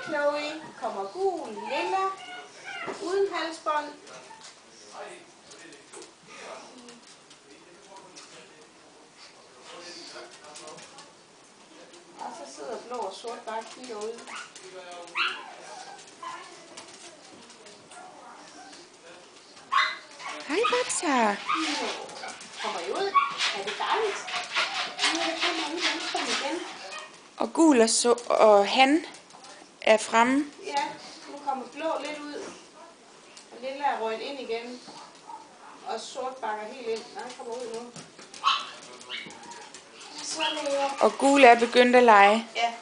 Chloe. Kommer gul, lilla, uden halsbånd. Og så sidder blå og sort bare og kigger ud. Hej, Babsa. Kommer I ud? Er det dejligt? Nu kommer I igen. Og gul og han er fremme. Ja, nu kommer blå lidt ud. Og lilla er røget ind igen. Og sort bakker helt ind. Nej, kommer ud nu. Så laver. Og gul er begyndt at lege. Ja.